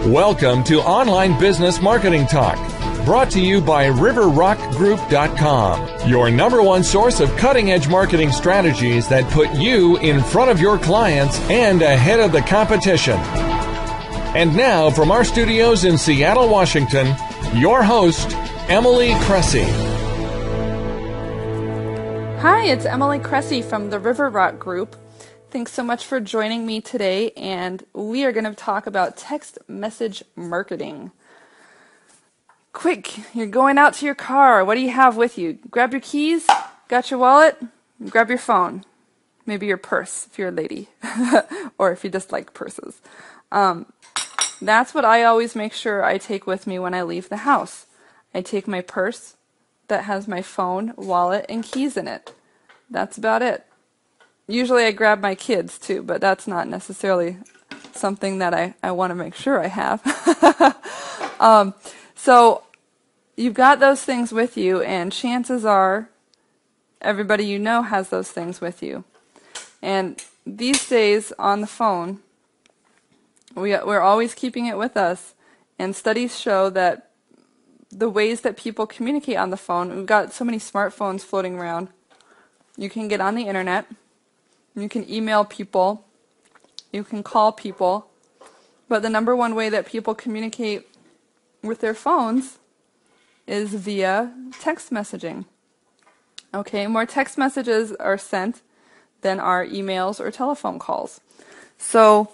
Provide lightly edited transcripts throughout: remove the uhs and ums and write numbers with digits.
Welcome to Online Business Marketing Talk, brought to you by RiverRockGroup.com, your number one source of cutting-edge marketing strategies that put you in front of your clients and ahead of the competition. And now, from our studios in Seattle, Washington, your host, Emily Cressy. Hi, it's Emily Cressy from the River Rock Group. Thanks so much for joining me today, and we are going to talk about text message marketing. Quick, you're going out to your car. What do you have with you? Grab your keys, got your wallet, grab your phone. Maybe your purse if you're a lady, or if you just like purses. That's what I always make sure I take with me when I leave the house. I take my purse that has my phone, wallet, and keys in it. That's about it. Usually I grab my kids too, but that's not necessarily something that I want to make sure I have. So you've got those things with you, and chances are everybody you know has those things with you. And these days on the phone, we're always keeping it with us, and studies show that the ways that people communicate on the phone, we've got so many smartphones floating around. You can get on the internet. You can email people, you can call people, but the number one way that people communicate with their phones is via text messaging. Okay, more text messages are sent than are emails or telephone calls. So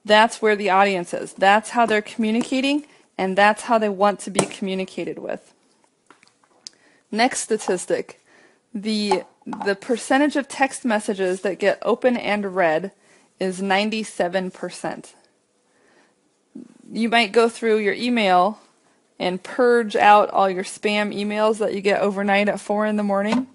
that's where the audience is. That's how they're communicating, and that's how they want to be communicated with. Next statistic. The percentage of text messages that get open and read is 97%. You might go through your email and purge out all your spam emails that you get overnight at 4 in the morning,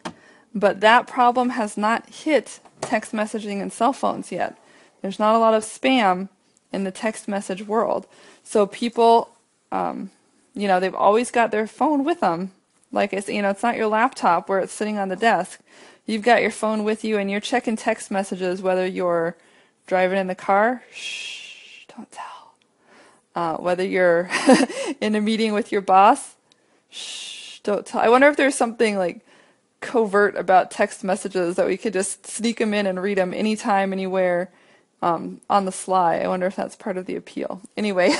but that problem has not hit text messaging and cell phones yet. There's not a lot of spam in the text message world. So people, they've always got their phone with them. Like it's not your laptop where it's sitting on the desk. You've got your phone with you, and you're checking text messages whether you're driving in the car. Shh, don't tell. Whether you're in a meeting with your boss. Shh, don't tell. I wonder if there's something like covert about text messages that we could just sneak them in and read them anytime, anywhere. On the sly. I wonder if that's part of the appeal. Anyway,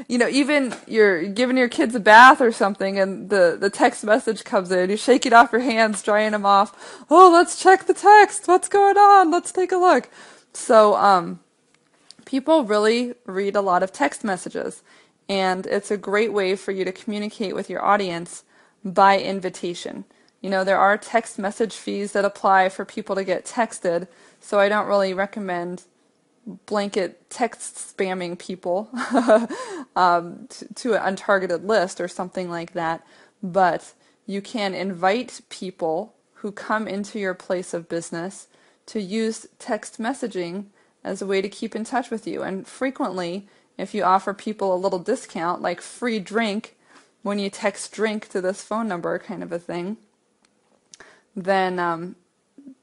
even you're giving your kids a bath or something, and the text message comes in. You shake it off your hands, drying them off. Oh, let's check the text. What's going on? Let's take a look. So people really read a lot of text messages, and it's a great way for you to communicate with your audience by invitation. There are text message fees that apply for people to get texted, so I don't really recommend blanket text spamming people to an untargeted list or something like that, but you can invite people who come into your place of business to use text messaging as a way to keep in touch with you. And frequently, if you offer people a little discount, like free drink when you text drink to this phone number kind of a thing, then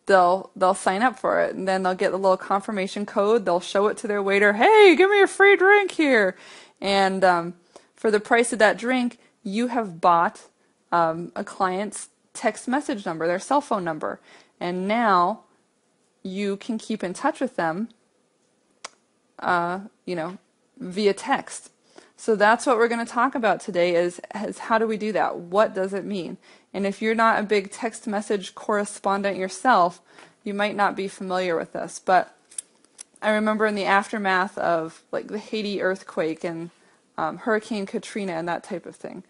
they'll sign up for it, and then they'll get a little confirmation code. They'll show it to their waiter. Hey, give me a free drink here. And for the price of that drink, you have bought a client's text message number, their cell phone number, and now you can keep in touch with them, via text. So that's what we're going to talk about today is how do we do that? What does it mean? And if you're not a big text message correspondent yourself, you might not be familiar with this. But I remember in the aftermath of like the Haiti earthquake and Hurricane Katrina and that type of thing,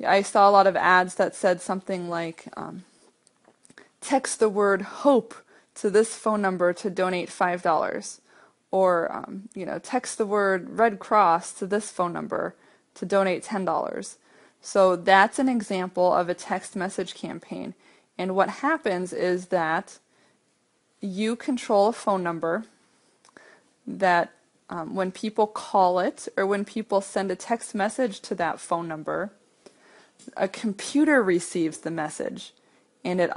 I saw a lot of ads that said something like, text the word hope to this phone number to donate $5. Or, text the word Red Cross to this phone number to donate $10. So that's an example of a text message campaign. And what happens is that you control a phone number that when people call it or when people send a text message to that phone number, a computer receives the message. And it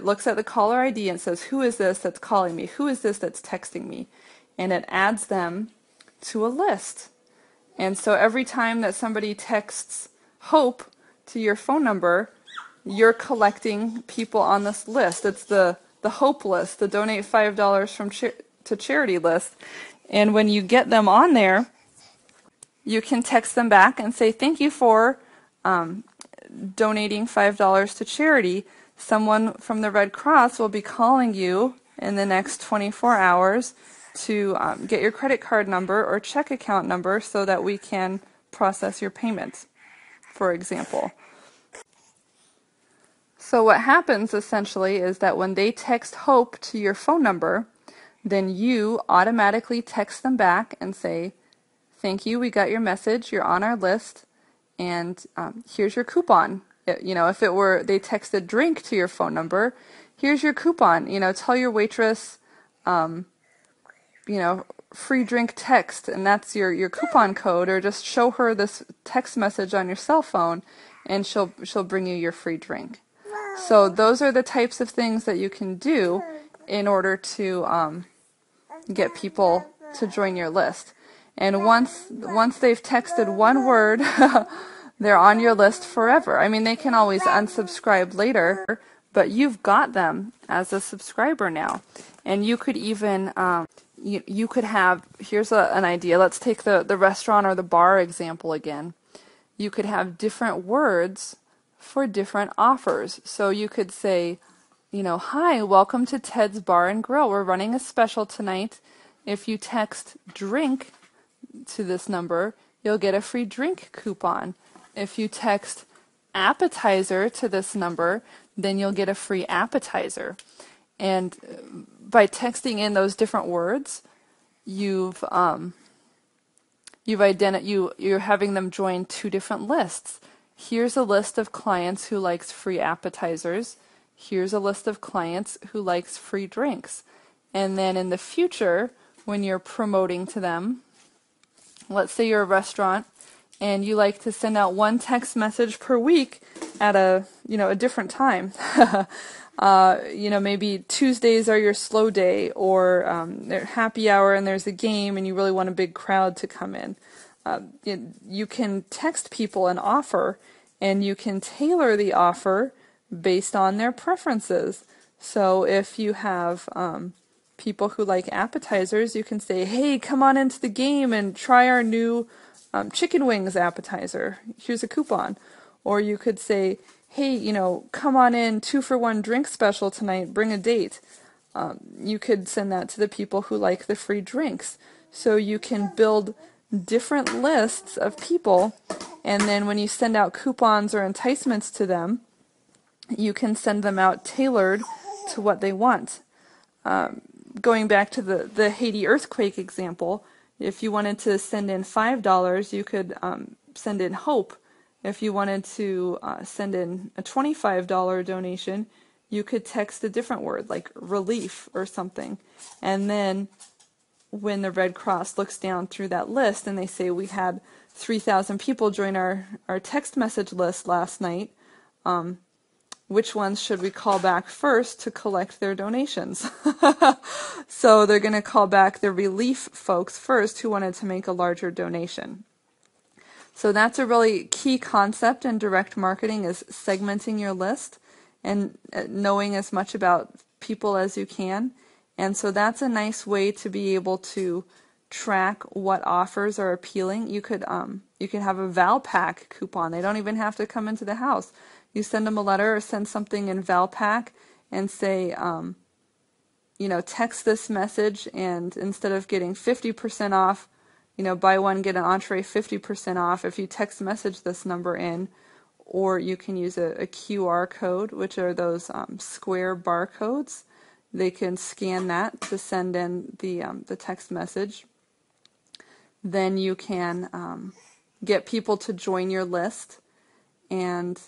looks at the caller ID and says, who is this that's calling me? Who is this that's texting me? And it adds them to a list. And so every time that somebody texts HOPE to your phone number, you're collecting people on this list. It's the HOPE list, the donate $5 to charity list. And when you get them on there, you can text them back and say, thank you for donating $5 to charity. Someone from the Red Cross will be calling you in the next 24 hours to get your credit card number or check account number so that we can process your payments, for example. So what happens essentially is that when they text HOPE to your phone number, then you automatically text them back and say, thank you, we got your message, you're on our list, and here's your coupon. If it were they texted drink to your phone number, here's your coupon. Tell your waitress, free drink text, and that's your coupon code, or just show her this text message on your cell phone, and she'll bring you your free drink. So those are the types of things that you can do in order to get people to join your list. And once they've texted one word, they're on your list forever. I mean, they can always unsubscribe later, but you've got them as a subscriber now. And you could even, you could have, here's an idea. Let's take the restaurant or the bar example again. You could have different words for different offers. So you could say, hi, welcome to Ted's Bar and Grill. We're running a special tonight. If you text drink to this number, you'll get a free drink coupon. If you text appetizer to this number, then you'll get a free appetizer. And by texting in those different words, you're having them join two different lists. Here's a list of clients who likes free appetizers. Here's a list of clients who likes free drinks. And then in the future, when you're promoting to them, let's say you're a restaurant and you like to send out one text message per week at a different time. Maybe Tuesdays are your slow day, or they're happy hour and there's a game and you really want a big crowd to come in. You can text people an offer, and you can tailor the offer based on their preferences. So if you have people who like appetizers, you can say, hey, come on into the game and try our new chicken wings appetizer. Here's a coupon. Or you could say, hey, come on in, 2-for-1 drink special tonight, bring a date. You could send that to the people who like the free drinks. So you can build different lists of people, and then when you send out coupons or enticements to them, you can send them out tailored to what they want. Going back to the Haiti earthquake example, if you wanted to send in $5, you could send in HOPE. If you wanted to send in a $25 donation, you could text a different word, like relief or something. And then when the Red Cross looks down through that list and they say, we had 3,000 people join our text message list last night, which ones should we call back first to collect their donations? So they're going to call back the relief folks first who wanted to make a larger donation. So that's a really key concept in direct marketing, is segmenting your list and knowing as much about people as you can. And so that's a nice way to be able to track what offers are appealing. You could have a Valpak coupon. They don't even have to come into the house. You send them a letter or send something in Valpak and say, text this message, and instead of getting 50% off, buy one, get an entree 50% off if you text message this number in. Or you can use a QR code, which are those square barcodes. They can scan that to send in the text message. Then you can get people to join your list, and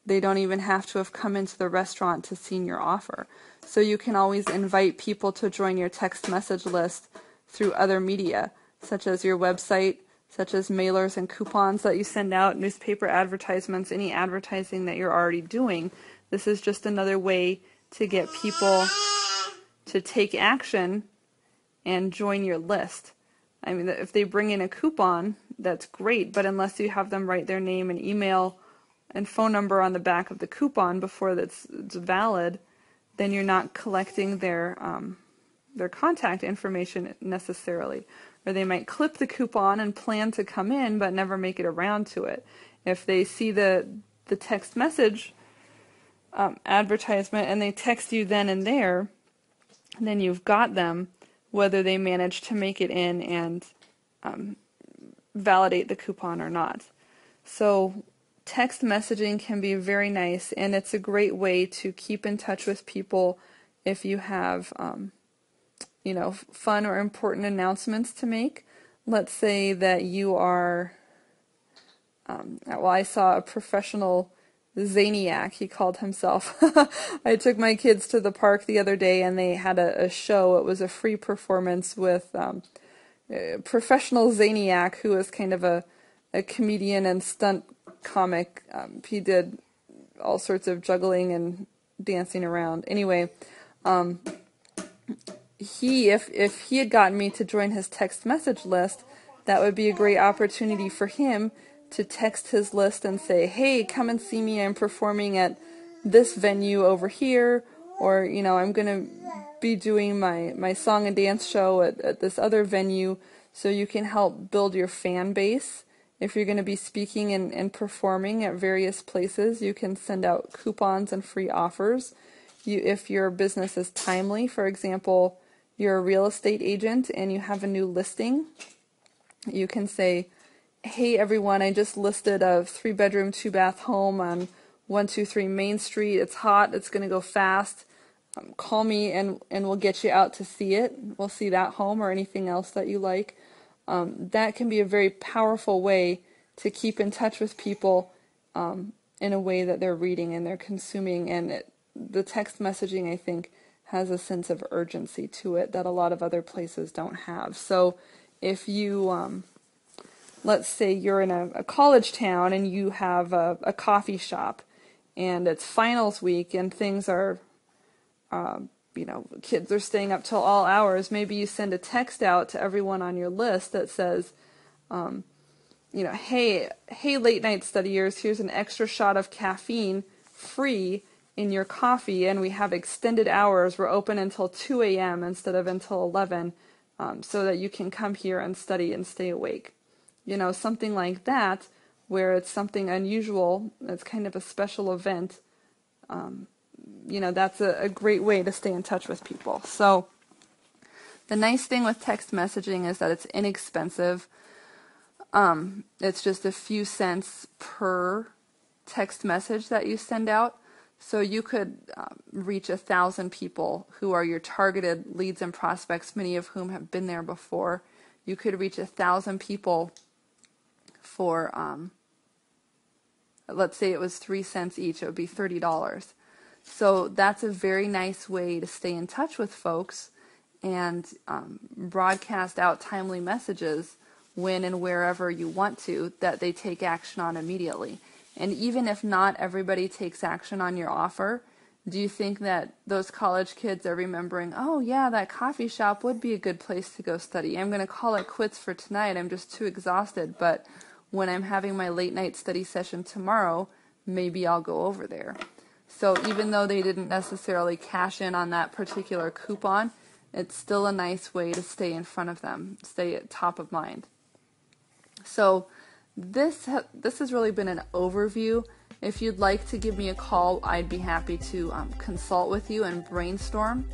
they don't even have to have come into the restaurant to see your offer. So you can always invite people to join your text message list through other media, such as your website, such as mailers and coupons that you send out, newspaper advertisements, any advertising that you're already doing. This is just another way to get people to take action and join your list. I mean, if they bring in a coupon, that's great, but unless you have them write their name and email and phone number on the back of the coupon before it's valid, then you're not collecting their contact information necessarily. Or they might clip the coupon and plan to come in but never make it around to it. If they see the text message advertisement and they text you then and there, then you've got them, whether they manage to make it in and validate the coupon or not. So text messaging can be very nice, and it's a great way to keep in touch with people if you have fun or important announcements to make. Let's say that you are, I saw a professional Zaniac, he called himself. I took my kids to the park the other day and they had a show. It was a free performance with a professional Zaniac, who was kind of a comedian and stunt comic. He did all sorts of juggling and dancing around. Anyway, if he had gotten me to join his text message list, that would be a great opportunity for him to text his list and say, hey, come and see me, I'm performing at this venue over here, or, I'm going to be doing my song and dance show at this other venue, so you can help build your fan base. If you're going to be speaking and performing at various places, you can send out coupons and free offers. If your business is timely, for example, you're a real estate agent and you have a new listing, you can say, hey everyone, I just listed a 3-bedroom, 2-bath home on 123 Main Street. It's hot, it's going to go fast. Call me and we'll get you out to see it. We'll see that home or anything else that you like. That can be a very powerful way to keep in touch with people in a way that they're reading and they're consuming. And the text messaging, I think, has a sense of urgency to it that a lot of other places don't have. So if you, let's say you're in a college town and you have a coffee shop and it's finals week and things are, kids are staying up till all hours, maybe you send a text out to everyone on your list that says, hey late night studiers, here's an extra shot of caffeine free in your coffee, and we have extended hours. We're open until 2 a.m. instead of until 11, so that you can come here and study and stay awake. Something like that, where it's something unusual, it's kind of a special event. That's a great way to stay in touch with people. So the nice thing with text messaging is that it's inexpensive. It's just a few cents per text message that you send out. So you could reach 1,000 people who are your targeted leads and prospects, many of whom have been there before. You could reach 1,000 people for, let's say it was 3 cents each, it would be $30. So that's a very nice way to stay in touch with folks and broadcast out timely messages when and wherever you want to that they take action on immediately. And even if not everybody takes action on your offer, do you think that those college kids are remembering, oh yeah, that coffee shop would be a good place to go study. I'm going to call it quits for tonight. I'm just too exhausted. But when I'm having my late night study session tomorrow, maybe I'll go over there. So even though they didn't necessarily cash in on that particular coupon, it's still a nice way to stay in front of them, stay at top of mind. So this has really been an overview. If you'd like to give me a call, I'd be happy to consult with you and brainstorm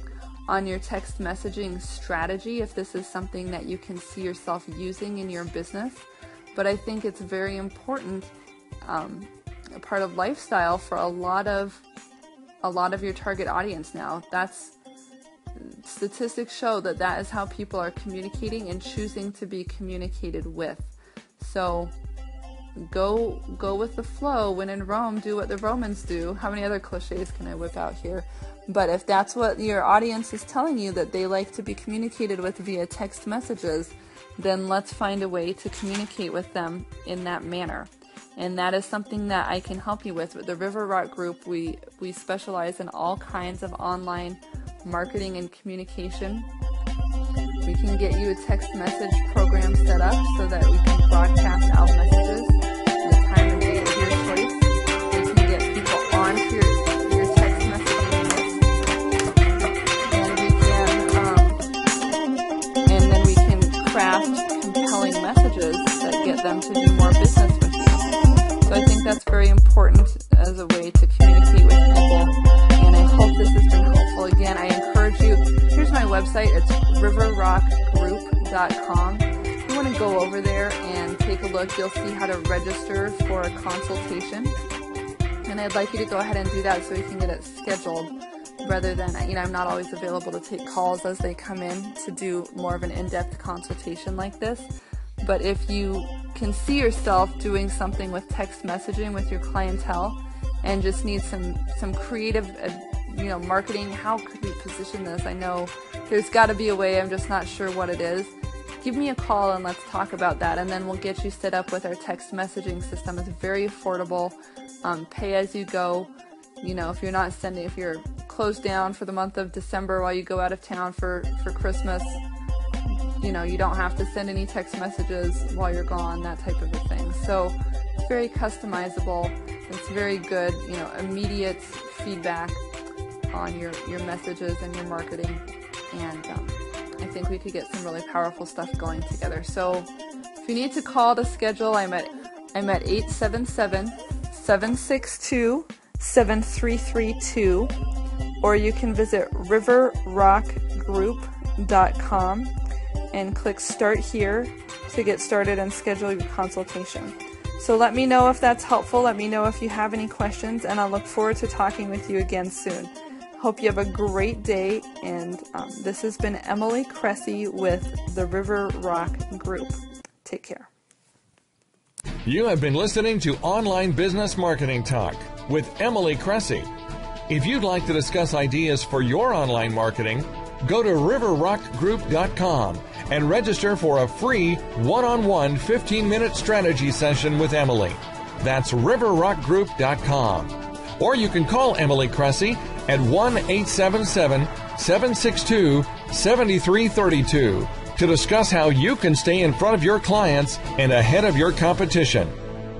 on your text messaging strategy if this is something that you can see yourself using in your business. But I think it's very important, a part of lifestyle for a lot of your target audience now. Statistics show that is how people are communicating and choosing to be communicated with. So go with the flow. When in Rome, do what the Romans do. How many other cliches can I whip out here? But if that's what your audience is telling you, that they like to be communicated with via text messages, then let's find a way to communicate with them in that manner. And that is something that I can help you with. With the River Rock Group, we specialize in all kinds of online marketing and communication. We can get you a text message program set up so that we can broadcast out messages at the time and date of your choice. We can get people onto your text messaging list. And then we can craft compelling messages that get them to do more business with you. So I think that's very important as a way to communicate with people, and I hope this has been helpful. Again, I encourage you, here's my website, it's riverrockgroup.com. If you want to go over there and take a look, you'll see how to register for a consultation, and I'd like you to go ahead and do that so we can get it scheduled, rather than, I'm not always available to take calls as they come in to do more of an in-depth consultation like this. But if you can see yourself doing something with text messaging with your clientele and just need some creative marketing, how could we position this? I know there's got to be a way, I'm just not sure what it is. Give me a call and let's talk about that, and then we'll get you set up with our text messaging system. It's very affordable, pay as you go. If you're closed down for the month of December while you go out of town for Christmas, you don't have to send any text messages while you're gone, that type of a thing. So it's very customizable. It's very good, immediate feedback on your messages and your marketing. And I think we could get some really powerful stuff going together. So if you need to call to schedule, I'm at 877-762-7332, or you can visit riverrockgroup.com and click Start Here to get started and schedule your consultation. So let me know if that's helpful. Let me know if you have any questions, and I look forward to talking with you again soon. Hope you have a great day, and this has been Emily Cressy with the River Rock Group. Take care. You have been listening to Online Business Marketing Talk with Emily Cressy. If you'd like to discuss ideas for your online marketing, go to riverrockgroup.com and register for a free one-on-one 15-minute strategy session with Emily. That's riverrockgroup.com. Or you can call Emily Cressy at 1-877-762-7332 to discuss how you can stay in front of your clients and ahead of your competition.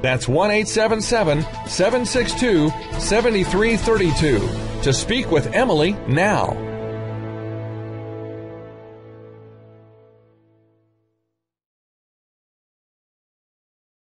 That's 1-877-762-7332 to speak with Emily now.